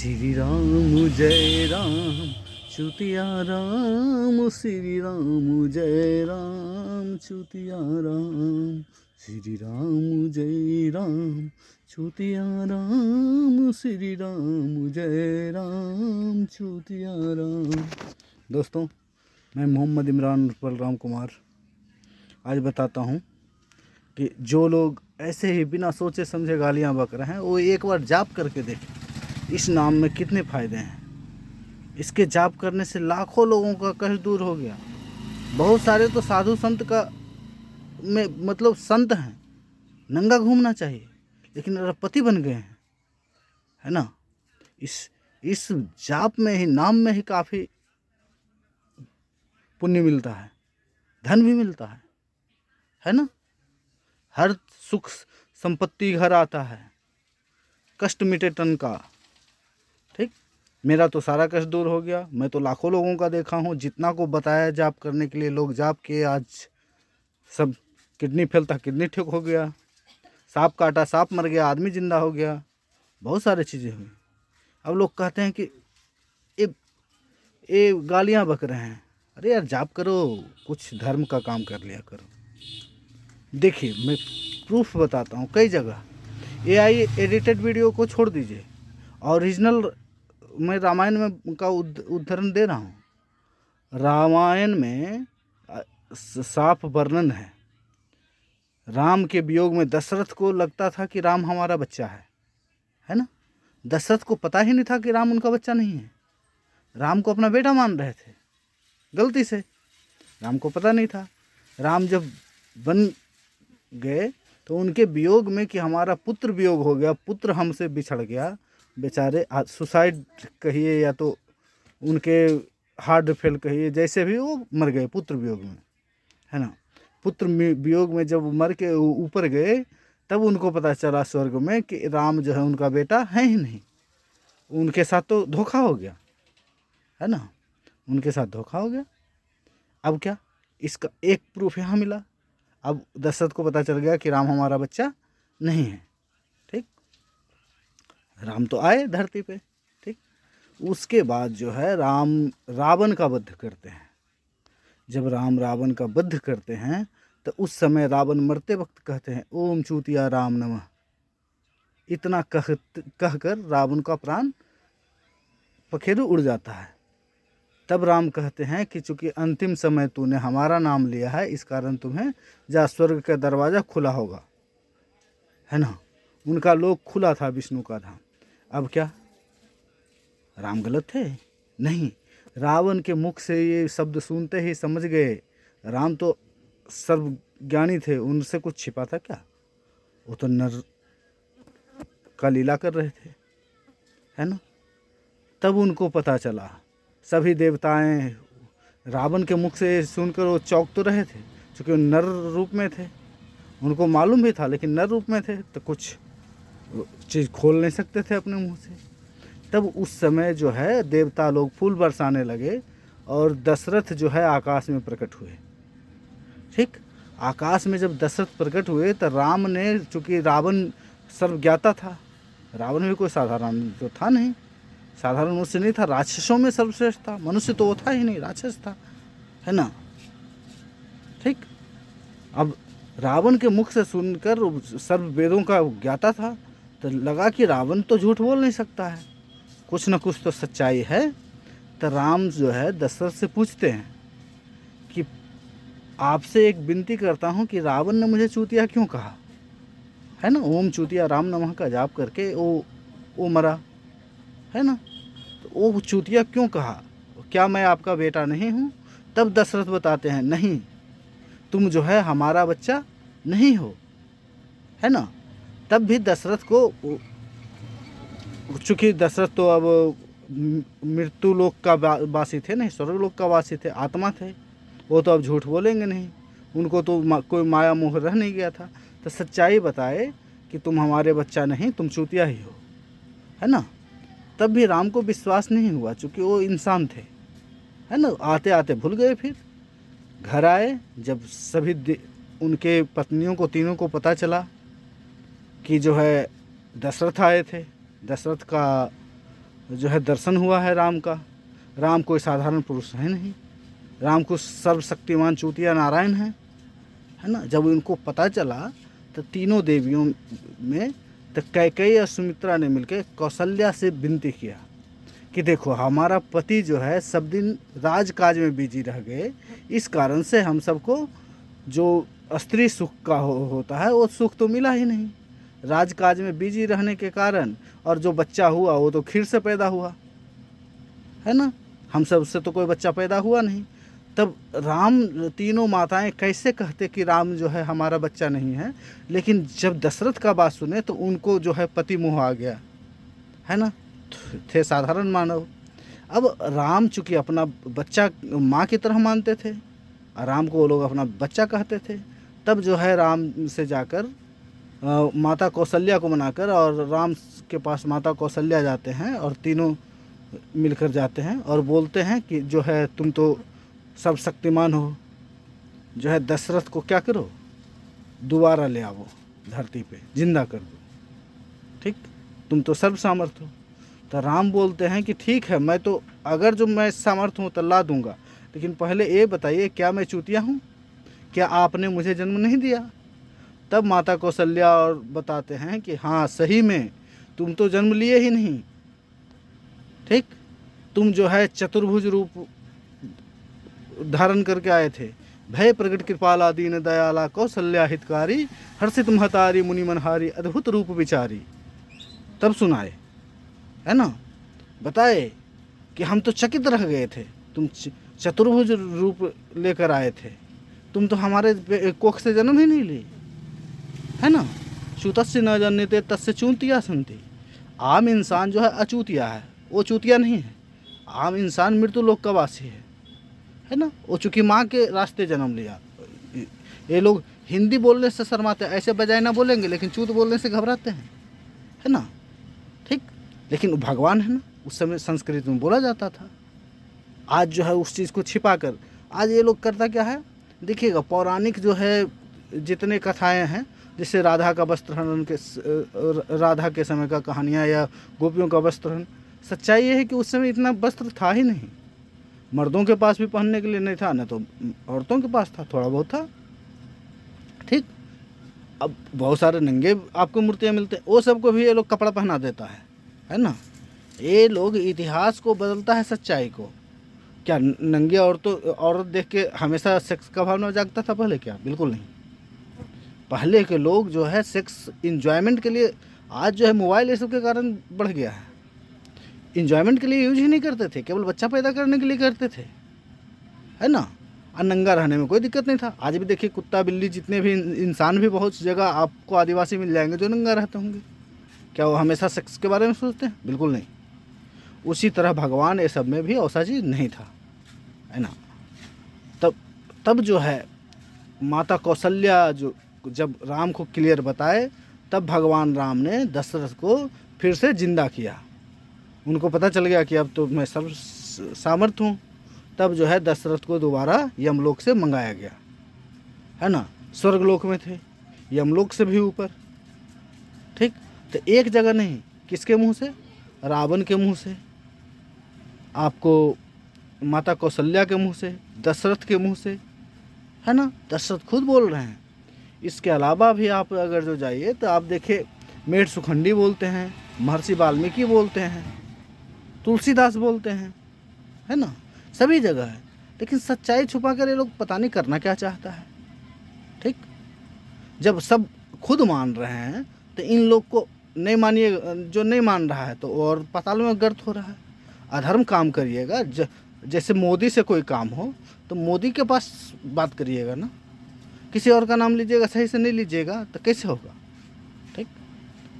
श्री राम जय राम चुतिया राम, श्री राम जय राम चुतिया राम, श्री राम जय राम चुतिया राम, श्री राम जय राम चुतिया राम। दोस्तों, मैं मोहम्मद इमरान बलराम कुमार आज बताता हूँ कि जो लोग ऐसे ही बिना सोचे समझे गालियाँ बक रहे हैं वो एक बार जाप करके देखें। इस नाम में कितने फ़ायदे हैं। इसके जाप करने से लाखों लोगों का कष्ट दूर हो गया। बहुत सारे तो साधु संत का में मतलब संत हैं, नंगा घूमना चाहिए, लेकिन अरबपति बन गए हैं, है ना। इस जाप में ही, नाम में ही काफ़ी पुण्य मिलता है, धन भी मिलता है ना। हर सुख संपत्ति घर आता है, कष्ट मिटे तन का। ठीक, मेरा तो सारा कष्ट दूर हो गया। मैं तो लाखों लोगों का देखा हूँ, जितना को बताया जाप करने के लिए लोग जाप किए, आज सब किडनी फेल था, किडनी ठीक हो गया, सांप काटा सांप मर गया, आदमी जिंदा हो गया, बहुत सारी चीज़ें हुई। अब लोग कहते हैं कि ये गालियाँ बक रहे हैं। अरे यार, जाप करो, कुछ धर्म का काम कर लिया करो। देखिए, मैं प्रूफ बताता हूँ कई जगह। AI एडिटेड वीडियो को छोड़ दीजिए, ओरिजिनल मैं रामायण में का उदाहरण दे रहा हूँ। रामायण में साफ वर्णन राम के वियोग में दशरथ को लगता था कि राम हमारा बच्चा है ना। दशरथ को पता ही नहीं था कि राम उनका बच्चा नहीं है। राम को अपना बेटा मान रहे थे, गलती से। राम को पता नहीं था। राम जब बन गए तो उनके वियोग में कि हमारा पुत्र वियोग हो गया, पुत्र हमसे बिछड़ गया, बेचारे सुसाइड कहिए या तो उनके हार्ट फेल कहिए, जैसे भी वो मर गए पुत्र वियोग में, है ना। पुत्र वियोग में जब मर के ऊपर गए, तब उनको पता चला स्वर्ग में कि राम जो है उनका बेटा है ही नहीं। उनके साथ तो धोखा हो गया, है ना, उनके साथ धोखा हो गया। अब क्या, इसका एक प्रूफ यहाँ मिला। अब दशरथ को पता चल गया कि राम हमारा बच्चा नहीं है। ठीक, राम तो आए धरती पे। ठीक, उसके बाद जो है राम रावण का वध करते हैं। जब राम रावण का वध करते हैं तो उस समय रावण मरते वक्त कहते हैं, ओम चूतिया राम नमः। इतना कहकर रावण का प्राण पखेरु उड़ जाता है। तब राम कहते हैं कि चूंकि अंतिम समय तूने हमारा नाम लिया है, इस कारण तुम्हें जा स्वर्ग का दरवाज़ा खुला होगा, है ना। उनका लोक खुला था, विष्णु का धाम। अब क्या राम गलत थे? नहीं, रावण के मुख से ये शब्द सुनते ही समझ गए। राम तो सर्वज्ञानी थे, उनसे कुछ छिपा था क्या? वो तो नर का लीला कर रहे थे, है ना। तब उनको पता चला, सभी देवताएं रावण के मुख से सुनकर वो चौंक तो रहे थे, क्योंकि वो नर रूप में थे। उनको मालूम भी था, लेकिन नर रूप में थे तो कुछ चीज़ खोल नहीं सकते थे अपने मुंह से। तब उस समय जो है देवता लोग फूल बरसाने लगे और दशरथ जो है आकाश में प्रकट हुए। ठीक, आकाश में जब दशरथ प्रकट हुए तो राम ने, चूँकि रावण सर्वज्ञाता था, रावण भी कोई साधारण तो था नहीं, साधारण मनुष्य नहीं था, राक्षसों में सर्वश्रेष्ठ था। मनुष्य तो वो था ही नहीं, राक्षस था, है ना। ठीक, अब रावण के मुख से सुनकर सर्व वेदों का ज्ञाता था, तो लगा कि रावण तो झूठ बोल नहीं सकता है, कुछ न कुछ तो सच्चाई है। तो राम जो है दशरथ से पूछते हैं कि आपसे एक विनती करता हूँ कि रावण ने मुझे चूतिया क्यों कहा, है ना। ओम चूतिया राम नमः का जाप करके वो मरा, है ना। तो वो चूतिया क्यों कहा? क्या मैं आपका बेटा नहीं हूँ? तब दशरथ बताते हैं, नहीं, तुम जो है हमारा बच्चा नहीं हो, है ना। तब भी दशरथ को, चूँकि दशरथ तो अब मृत्यु लोक का वासी थे नहीं, स्वर्ग लोक का वासी थे, आत्मा थे, वो तो अब झूठ बोलेंगे नहीं। उनको तो कोई माया मोह रह नहीं गया था। तो सच्चाई बताए कि तुम हमारे बच्चा नहीं, तुम चूतिया ही हो, है ना। तब भी राम को विश्वास नहीं हुआ, चूँकि वो इंसान थे, है ना। आते आते भूल गए। फिर घर आए, जब सभी उनके पत्नियों को, तीनों को पता चला कि जो है दशरथ आए थे, दशरथ का जो है दर्शन हुआ है राम का। राम कोई साधारण पुरुष है नहीं, राम को सर्वशक्तिमान चूतिया नारायण है ना। जब इनको पता चला तो तीनों देवियों में तो कैकेयी और सुमित्रा ने मिलकर कौशल्या से विनती किया कि देखो हमारा पति जो है सब दिन राजकाज में बिजी रह गए, इस कारण से हम सबको जो स्त्री सुख का होता है वो सुख तो मिला ही नहीं, राजकाज में बिजी रहने के कारण। और जो बच्चा हुआ वो तो खीर से पैदा हुआ है ना, हम सब से तो कोई बच्चा पैदा हुआ नहीं। तब राम तीनों माताएं कैसे कहते कि राम जो है हमारा बच्चा नहीं है। लेकिन जब दशरथ का बात सुने तो उनको जो है पति मोह आ गया है ना, थे साधारण मानव। अब राम चूँकि अपना बच्चा माँ की तरह मानते थे और राम को वो लोग अपना बच्चा कहते थे, तब जो है राम से जाकर माता कौशल्या को मनाकर और राम के पास माता कौशल्या जाते हैं और तीनों मिलकर जाते हैं और बोलते हैं कि जो है तुम तो सब शक्तिमान हो, जो है दशरथ को क्या करो, दोबारा ले आओ धरती पे, जिंदा कर दो, ठीक, तुम तो सर्व सामर्थ हो। तो राम बोलते हैं कि ठीक है, मैं तो अगर जो मैं सामर्थ हूँ तो ला दूंगा, लेकिन पहले ये बताइए क्या मैं चूतिया हूँ, क्या आपने मुझे जन्म नहीं दिया। तब माता कौशल्या और बताते हैं कि हाँ सही में तुम तो जन्म लिए ही नहीं, ठीक, तुम जो है चतुर्भुज रूप धारण करके आए थे, भय प्रगट कृपाला दीन दयाला कौशल्या हितकारी हर्षित महतारी मुनि मनहारी अद्भुत रूप विचारी। तब सुनाए है ना, बताए कि हम तो चकित रह गए थे, तुम चतुर्भुज रूप लेकर आए थे, तुम तो हमारे कोख से जन्म ही नहीं ली है ना। चूतस्य न जन्यते तस्य चूतिया संति। आम इंसान जो है अचूतिया है, वो चूतिया नहीं है। आम इंसान मृत्यु लोक का वासी है ना, वो चूँकि माँ के रास्ते जन्म लिया। ये लोग हिंदी बोलने से शर्माते हैं, ऐसे बजाय ना बोलेंगे लेकिन चूत बोलने से घबराते हैं है ना, ठीक। लेकिन भगवान है ना, उस समय संस्कृत में बोला जाता था। आज जो है उस चीज़ को छिपा कर आज ये लोग करता क्या है, देखिएगा पौराणिक जो है जितने कथाएं हैं, जैसे राधा का वस्त्रहरण के राधा के समय का कहानियाँ या गोपियों का वस्त्रहरण, सच्चाई ये है कि उस समय इतना वस्त्र था ही नहीं, मर्दों के पास भी पहनने के लिए नहीं था, न तो औरतों के पास था, थोड़ा बहुत था, ठीक। अब बहुत सारे नंगे आपको मूर्तियाँ मिलते हैं, वो सबको भी ये लोग कपड़ा पहना देता है ना। ये लोग इतिहास को बदलता है सच्चाई को। क्या नंगे औरत देख के हमेशा सेक्स का भावना जागता था पहले? क्या बिल्कुल नहीं। पहले के लोग जो है सेक्स इंजॉयमेंट के लिए, आज जो है मोबाइल ये सब के कारण बढ़ गया है, इंजॉयमेंट के लिए यूज ही नहीं करते थे, केवल बच्चा पैदा करने के लिए करते थे है ना। और नंगा रहने में कोई दिक्कत नहीं था। आज भी देखिए कुत्ता बिल्ली जितने भी इंसान भी बहुत जगह आपको आदिवासी मिल जाएंगे जो नंगा रहते होंगे। क्या वो हमेशा सेक्स के बारे में सोचते हैं? बिल्कुल नहीं। उसी तरह भगवान ये सब में भी ऐसा चीज़ नहीं था है ना। तब जो है माता कौशल्या जो जब राम को क्लियर बताए, तब भगवान राम ने दशरथ को फिर से जिंदा किया। उनको पता चल गया कि अब तो मैं सब सामर्थ हूँ। तब जो है दशरथ को दोबारा यमलोक से मंगाया गया है ना। स्वर्गलोक में थे, यमलोक से भी ऊपर, ठीक। तो एक जगह नहीं, किसके मुंह से? रावण के मुंह से, आपको माता कौशल्या के मुंह से, दशरथ के मुंह से है ना। दशरथ खुद बोल रहे हैं। इसके अलावा भी आप अगर जो जाइए तो आप देखिए मेढ़ सुखंडी बोलते हैं, महर्षि वाल्मीकि बोलते हैं, तुलसीदास बोलते हैं है ना, सभी जगह है। लेकिन सच्चाई छुपा कर ये लोग पता नहीं करना क्या चाहता है, ठीक। जब सब खुद मान रहे हैं तो इन लोग को नहीं मानिए, जो नहीं मान रहा है तो और पाताल में गर्त हो रहा है। अधर्म काम करिएगा, जैसे मोदी से कोई काम हो तो मोदी के पास बात करिएगा ना, किसी और का नाम लीजिएगा, सही से नहीं लीजिएगा तो कैसे होगा, ठीक।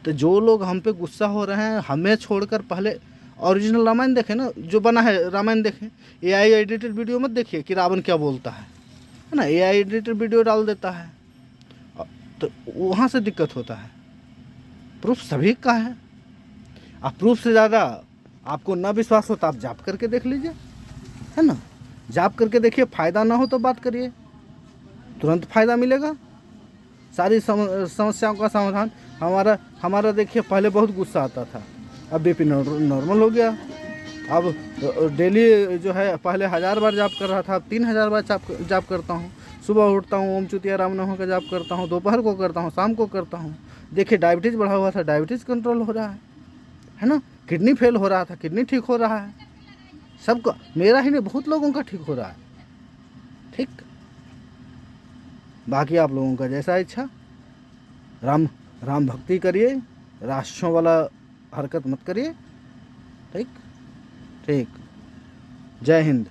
तो जो लोग हम पे गुस्सा हो रहे हैं, हमें छोड़कर पहले ओरिजिनल रामायण देखें ना, जो बना है रामायण देखें। AI एडिटेड वीडियो मत देखिए कि रावण क्या बोलता है ना। AI एडिटेड वीडियो डाल देता है तो वहाँ से दिक्कत होता है। प्रूफ सभी का है। आप प्रूफ से ज़्यादा आपको ना विश्वास हो तो आप जाप करके देख लीजिए है ना। जाप करके देखिए, फ़ायदा ना हो तो बात करिए, तुरंत फ़ायदा मिलेगा। सारी समस्याओं का समाधान हमारा देखिए। पहले बहुत गुस्सा आता था, अब बीपी नॉर्मल हो गया। अब डेली जो है पहले 1000 बार जाप कर रहा था, अब 3000 बार जाप करता हूँ। सुबह उठता हूँ, ओम चुतिया राम नमः का जाप करता हूँ, दोपहर को करता हूँ, शाम को करता हूँ। देखिए डायबिटीज़ बढ़ा हुआ था, डायबिटीज़ कंट्रोल हो रहा है ना। किडनी फेल हो रहा था, किडनी ठीक हो रहा है। सबका, मेरा ही नहीं, बहुत लोगों का ठीक हो रहा है। ठीक, बाकी आप लोगों का जैसा इच्छा। राम राम भक्ति करिए, राक्षसों वाला हरकत मत करिए। ठीक ठीक, जय हिंद।